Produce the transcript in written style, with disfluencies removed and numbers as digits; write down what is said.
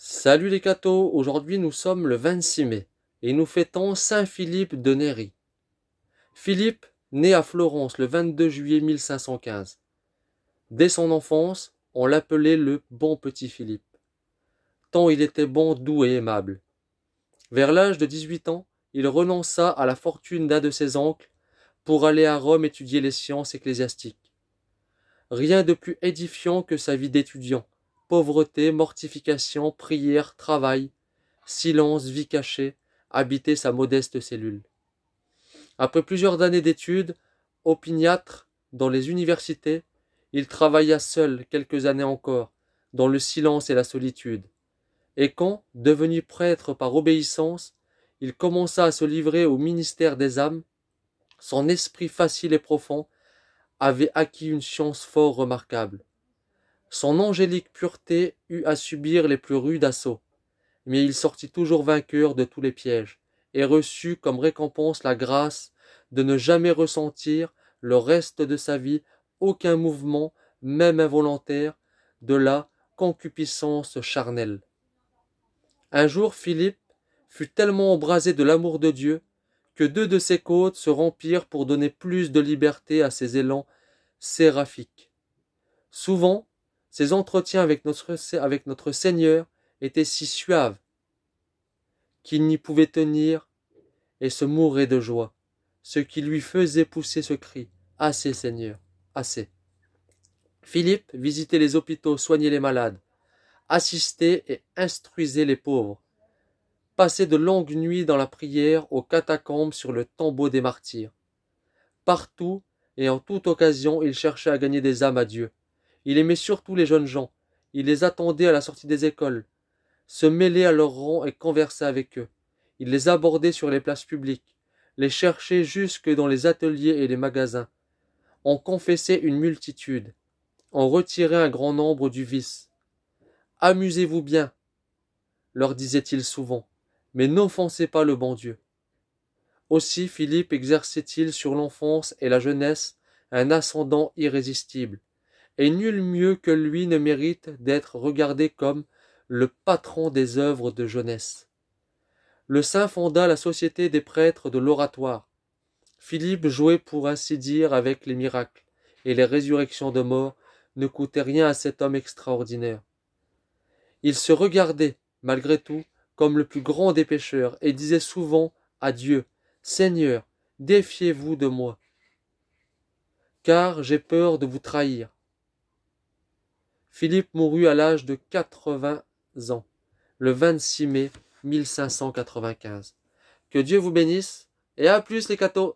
Salut les cathos, aujourd'hui nous sommes le 26 mai et nous fêtons Saint Philippe de Néri. Philippe, né à Florence le 22 juillet 1515. Dès son enfance, on l'appelait le bon petit Philippe, tant il était bon, doux et aimable. Vers l'âge de 18 ans, il renonça à la fortune d'un de ses oncles pour aller à Rome étudier les sciences ecclésiastiques. Rien de plus édifiant que sa vie d'étudiant. Pauvreté, mortification, prière, travail, silence, vie cachée, habitaient sa modeste cellule. Après plusieurs années d'études, opiniâtre dans les universités, il travailla seul quelques années encore, dans le silence et la solitude. Et quand, devenu prêtre par obéissance, il commença à se livrer au ministère des âmes, son esprit facile et profond avait acquis une science fort remarquable. Son angélique pureté eut à subir les plus rudes assauts, mais il sortit toujours vainqueur de tous les pièges, et reçut comme récompense la grâce de ne jamais ressentir, le reste de sa vie, aucun mouvement, même involontaire, de la concupiscence charnelle. Un jour, Philippe fut tellement embrasé de l'amour de Dieu que deux de ses côtes se rompirent pour donner plus de liberté à ses élans séraphiques. Souvent, ses entretiens avec notre Seigneur étaient si suaves qu'il n'y pouvait tenir et se mourait de joie, ce qui lui faisait pousser ce cri « Assez, Seigneur, assez ». Philippe visitait les hôpitaux, soignait les malades, assistait et instruisait les pauvres, passait de longues nuits dans la prière aux catacombes sur le tombeau des martyrs. Partout et en toute occasion, il cherchait à gagner des âmes à Dieu. Il aimait surtout les jeunes gens. Il les attendait à la sortie des écoles, se mêlait à leur rang et conversait avec eux. Il les abordait sur les places publiques, les cherchait jusque dans les ateliers et les magasins. On confessait une multitude. On retirait un grand nombre du vice. « Amusez-vous bien », leur disait-il souvent, mais n'offensez pas le bon Dieu. Aussi Philippe exerçait-il sur l'enfance et la jeunesse un ascendant irrésistible, et nul mieux que lui ne mérite d'être regardé comme le patron des œuvres de jeunesse. Le saint fonda la société des prêtres de l'oratoire. Philippe jouait pour ainsi dire avec les miracles, et les résurrections de morts ne coûtaient rien à cet homme extraordinaire. Il se regardait, malgré tout, comme le plus grand des pécheurs, et disait souvent à Dieu, « Seigneur, défiez-vous de moi, car j'ai peur de vous trahir. » Philippe mourut à l'âge de 80 ans, le 26 mai 1595. Que Dieu vous bénisse, et à plus les cathos!